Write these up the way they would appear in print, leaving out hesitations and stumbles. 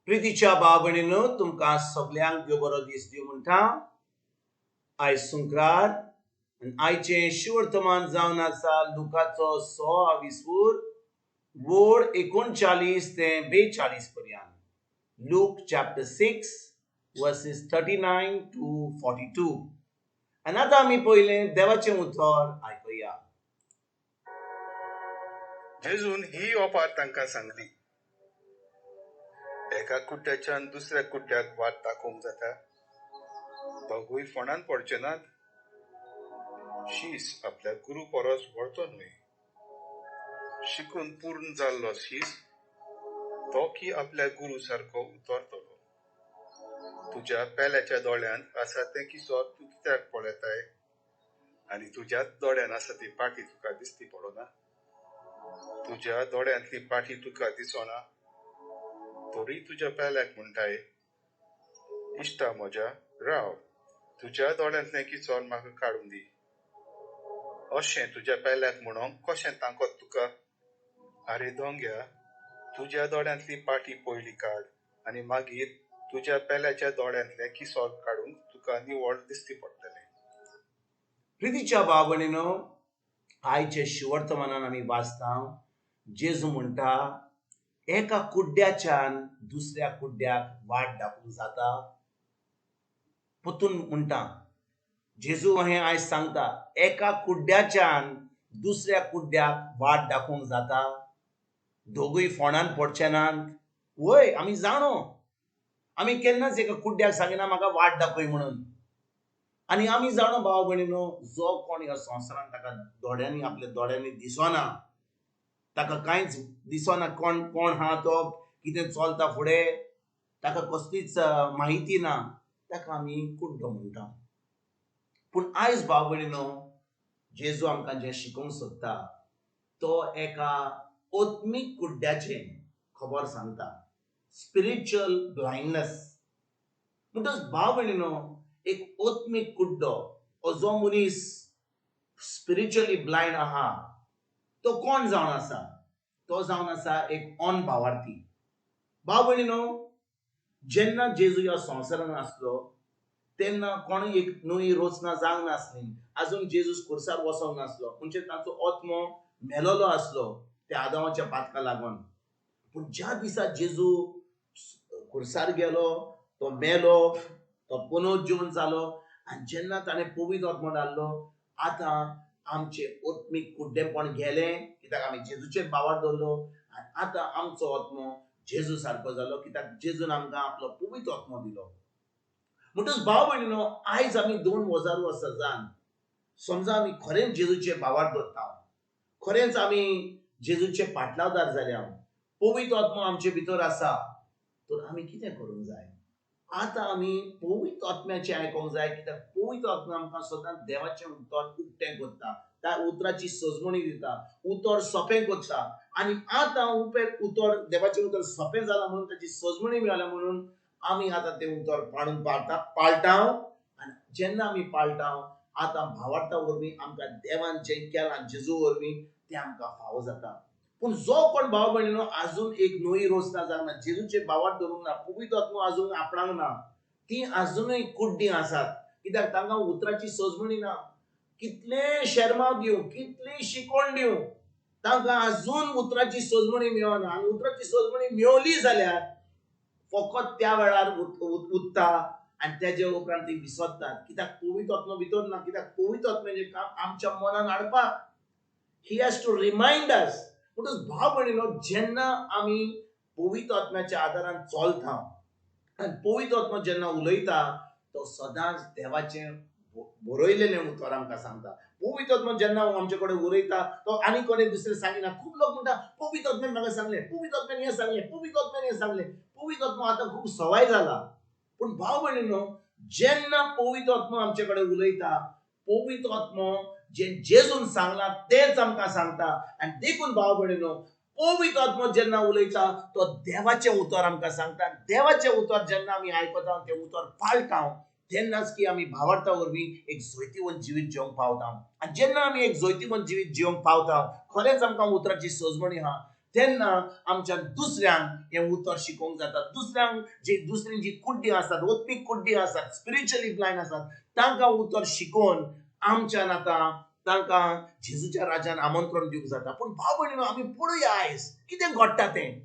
प्रितीच्या भाव भयणीनो, तुमकां सगळ्यांक देव बरो दीस दिवं म्हणटा. आयज सुंक्रार आनी आयचें शिवर्तमान जावन आसा लुकाचो 6 वोड 39 ते 42 पर्यंत. Luke chapter 6 verses 39 to 42. आनी आतां आमी पयलें देवाचें उतर आयकुया. जेजून ही ओपार तांकां सांगली, एका कुड्ड्याच्यान दुसऱ्या कुड्ड्याक वाट दाखोवंक जाता. दोगूय फोंडान पडचे नात. शीस आपल्या गुरू परस व्हडचो न्हय. शिकून पूर्ण जाल्लो शीस तो की आपल्या गुरू सारको उतरतलो. तुज्या पेल्याच्या दोळ्यांत आसा तें किसोर तूं कित्याक पळयताय, आनी तुज्याच दोळ्यान आसा ती पाटी तुका दिसती पडना. तुज्या दोळ्यांतली पाटी तुका दिसना, तरी तुज्या पेल्याक म्हणटाय, इश्टा म्हज्या राव, तुज्या दोळ्यांतलें किसोर म्हाका काडून दी. अशें तुज्या पेल्याक म्हणोंक कशें तांकोत तुका? आरे दोंग्या, तुज्या दोळ्यांतली पाटी पयली काड, आनी मागीर तुज्या पेल्याच्या दोळ्यांतलें किसोर काडूंक तुका निवळ दिसती पडटलें. प्रितीच्या भाव भयणीनो, आयचे शिवर्तमानान आमी वाचता, जेजू म्हणटा, एका कुड्ड्याच्यान दुसऱ्या कुड्ड्याक वाट दाखोवंक जाता. पोतून म्हणटा जेजू हें आयज सांगता, एका कुड्ड्याच्यान दुसऱ्या कुड्ड्याक वाट दाखोवंक जाता. दोगूय फोंडान पडचे नात. वय, आमी जाणो, आमी केन्नाच एका कुड्ड्याक सांगिना म्हाका वाट दाखय म्हणून. आनी आमी जाणो भाव भयणीनो, जो कोण ह्या संवसारान ताका दोळ्यांनी आपल्या दोळ्यांनी दिसना, ताका कांयच दिसना कोण हा तो, कितें चलता फुडें, ताका कसलीच माहिती ना, ताका आमी कुड्डो म्हणटा. पूण आयज भाव भयणीनो, जेजू आमकां जें शिकोवंक सोदता तो एका ओत्मीक कुड्ड्याचें खबर सांगता. स्पिरिच्युअल ब्लायंडनेस म्हणटच भाव भयणीनो, एक ओत्मीक कुड्डो, जो मनीस स्पिरिच्युअली ब्लायंड आहा, तो कोण जावन आसा? तो जावन आसा एक भावार्थी. भाव भयणीनो, जेन्ना जेजू ह्या संवसारान आसलो तेन्ना कोणूय एक नवी रोचना जावंक नासली. आजून जेजू खुर्सार वसोंक नासलो, म्हणजे ताचो आत्मो मेलोलो आसलो त्या आदामाच्या पातका लागून. पूण ज्या दिसा जेजू खुर्सार गेलो, तो मेलो, तो पुनरुज्जीवन जालो, आनी जेन्ना ताणें पवित्र आत्मो धाडलो, आतां आमचे ओत्मीक कुड्डेपण गेलें, कित्याक आमी जेजूचेर बावर दवरलो, आनी आतां आमचो आत्मो जेजू सारको जालो, कित्याक जेजून आमकां आपलो पवित्र आत्मो दिलो. म्हणटच भाव भयणीनो, आयज आमी 2000 वर्सां जावन समजा आमी खरेंच जेजूचेर बावर दवरता, खरेंच आमी जेजूचे पाटलावदार जाल्या, पवित्र आत्मो आमचे भितर आसा, तर आमी कितें करूंक जाय? आतां आमी पवित्र आत्म्याचें आयकोंक जाय, कित्याक पवित्र आत्मा आमकां सदांच देवाचें उतर उक्तें करता, त्या उतराची सजमणी दिता, उतर सोंपें करता. आनी आतां उतर देवाचें उतर सोंपें जालां म्हणून, ताची सजमणी मेळ्ळ्या म्हणून आमी आतां तें उतर पाळून पाळटाव. आनी जेन्ना आमी पाळटाव, आतां भावार्था वरवीं आमकां देवान जें केलां जेजू वरवीं तें आमकां फावो जाता. पूण जो कोण भाव भयणीनो आजून एक नवी रोचना जावंक ना, जेजूचेर बावर दवरूंक ना, पवित्र आत्मो आजून आपणाक ना, ती आजुनूय कुड्डीं आसात, कित्याक तांकां उतराची सजमणी ना. कितले शेरमाव दिवं, कितली शिकोण दिवं, तांकां आजून उतराची सजमणी मेळना. आनी उतराची सजमणी मेळ्ळी जाल्यार फकत त्या वेळार उत्ता, आनी तेजे उपरांत ती विसरतात, कित्याक पवित्र आत्मो भितर ना. कित्याक पवित्र आत्म्याचें काम आमच्या मनान हाडपाक, he has to remind us. म्हणटच भाव भयणीनो, जेन्ना आमी पवित्र आत्म्याच्या आदारान चलता, आनी पवित्र आत्मा जेन्ना उलयता, तो सदांच देवाचें बरयलेलें उतर आमकां सांगता. पवित्र आत्मा जेन्ना आमचे कडेन उलयता, तो आनी कोणें दुसरें सांगिना. खूब लोक म्हणटा, पवित्र आत्म्यान म्हाका सांगलें, पवित्र आत्म्यान हें सांगलें, पवित्र आत्म्यान हें सांगलें. पवित्र आत्मा आतां खूब सवाय जाला. पूण भाव भयणीनो, जेन्ना पवित्र आत्मा आमचे कडेन उलयता, पवित्र आत्मो जें जेजून सांगलां तेंच आमकां सांगता. आनी देखून भाव भयणीनो, पवित्र आत्मो जेन्ना उलयता, तो देवाचें उतर आमकां सांगता. देवाचें उतर जेन्ना आमी आयकता, तें उतर पाळटा, तेन्नाच की आमी भावार्था वरवीं एक जैतिवंत जिवीत जिवंक पावता. आनी जेन्ना आमी एक जैतिवंत जिवीत जिवंक पावता, खरेंच आमकां उतराची सजमणी आहा, तेन्ना आमच्या दुसऱ्यांक हे उतर शिकोवंक जाता. दुसरी जी कुड्डी आसात, ओत्मीक कुड्डी आसात, स्पिरिच्युअली ब्लायंड आसात, तांकां उतर शिकोवन आमच्यान आतां तांकां जेजूच्या राज्यान आमंत्रण दिवंक जाता. पूण भाव भयणीनो, आमी पळोवया आयज कितें घडटा तें.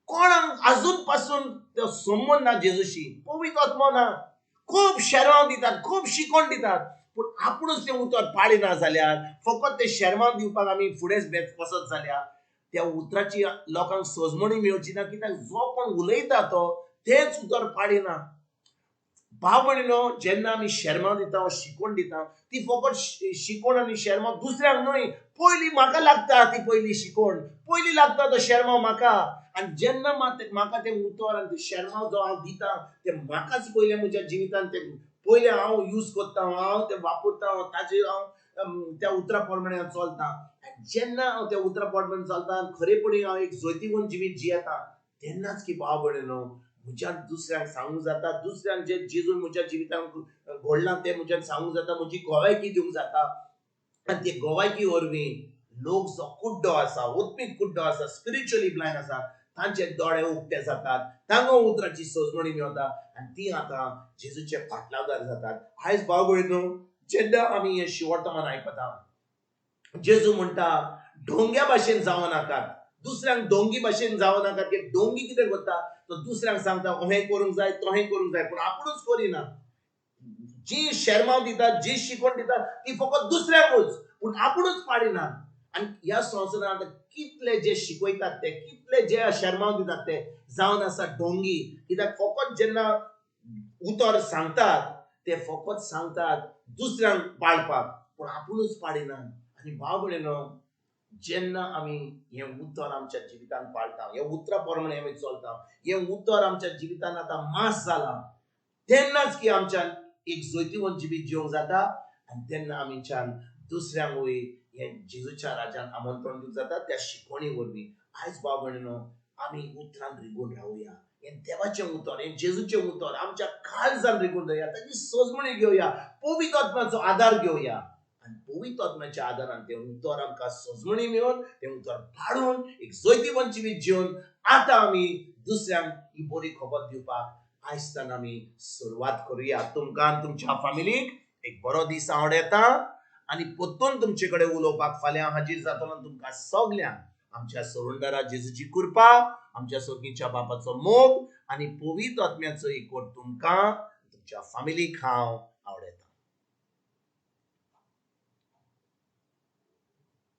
कोणाक अजून पासून तो संबंध ना जेजूशी, पवित्र आत्मा ना, खूब शेरवांव दितात, खूब शिकवण दितात, पूण आपुणूच तें उतर पाळिना जाल्यार, फकत तें शेरवांव दिवपाक आमी फुडें वचत जाल्यार त्या उतराची लोकांक सोजमणी मेळची ना. कित्याक जो कोण उलयता तो तेंच उतर पाळिना. भाव भयणीनो, जेन्ना आमी शेरमांव दिता, शिकवण दिता, ती फकत शिकवण आनी शेरमांव दुसऱ्यांक न्हय, पयलीं म्हाका लागता. ती पयली शिकवण पयलीं लागता, तो शेरमांव म्हाका. आनी जेन्ना म्हाका तें उतर आनी ते शेरमांव जो हांव दिता ते म्हाकाच पयलें म्हज्या जिवितांत ते पयलें हांव यूज करता, हांव ते वापरता, ताजेर हांव त्या उतरा प्रमाणे हांव चलता. जेन्ना हांव त्या उतरा प्रमाणे चलता आनी खरेपणी हांव एक जैतिवंत जिवीत जियेता, तेन्नाच की भाव भयणीनो, म्हज्यान दुसऱ्यांक सांगूंक जाता. दुसऱ्यांक जे जेजून म्हज्या जिवितांत घडलां तें म्हज्यान सांगूंक जाता. म्हजी गोवायकी दिवंक जाता. आनी ते गोवायकी वरवीं लोक जो कुड्डो आसा, ओत्मीक कुड्डो आसा, स्पिरिच्युअली ब्लायंड आसा, तांचे दोळे उक्ते जातात, तांकां उतराची सोजमणी मेळटा आनी ती आतां जेजूचे फाटलावदार जातात. आयज भाव भयणीनो, जेन्ना आमी हें शिवर्तमान आयकता, जेजू म्हणटा ढोंग्या भाशेन जावं नाकात, दुसऱ्यांक ढोंगी भाशेन जावं नाकात. ढोंगी कितें करता, तो दुसऱ्यांक सांगता हें करूंक जाय, तोहें करूंक जाय, पूण आपुणूच करिना. जी शेरमांव दितात, जी शिकवण दितात, ती फकत दुसऱ्यांकूच, पूण आपुणूच पाळिना. आनी ह्या संवसारांत कितले जे शिकयतात ते, कितले जे शेरमांव दितात ते जावन आसा ढोंगी. कित्याक फकत जेन्ना उतर सांगतात ते फकत सांगतात दुसऱ्यांक पाळपाक, पूण आपुणूच पाळिना. आनी भाव भयणीनो, जेन्ना आमी हें उतर आमच्या जिवितांत पाळटा, हे उतरा प्रमाणे आमी चलता, हें उतर आमच्या जिवितांत आतां मास जालां, तेन्नाच की आमच्यान एक जैतिवंत जिवीत जिवंक जाता. आनी तेन्ना आमच्यान दुसऱ्यांकूय हे जेजूच्या राज्यान आमंत्रण दिवंक जाता त्या शिकवणी वरवीं. आयज भाव भयणीनो, आमी उतरान रिगून रावया. हें देवाचें उतर, हें जेजूचें उतर आमच्या काळजान रिगून रावया. ताची सोजमणी घेवया, पवित्र आत्म्याचो आदार घेवया. आनी पवित्र आत्म्याच्या आदारान तें उतर आमकां सोजमणी मेळोवन, तें उतर पाळून एक जैतिवंत जिवीत जिवन आतां आमी दुसऱ्यांक ही बरी खबर दिवपाक आयजच्यान आमी सुरवात करुया. तुमकां आनी तुमच्या फॅमिलीक एक बरो दीस हांव येता आनी परतून तुमचे कडेन उलोवपाक फाल्यां हाजीर जातलो. तुमकां सगल्यांक आमच्या सोडूनदारा जेजूची कृपा, आमच्या सोबीच्या बापाचो मोग आनी पवित्र आत्म्याचो एकवट तुमकां तुमच्या फॅमिलीक हांव आवडयता.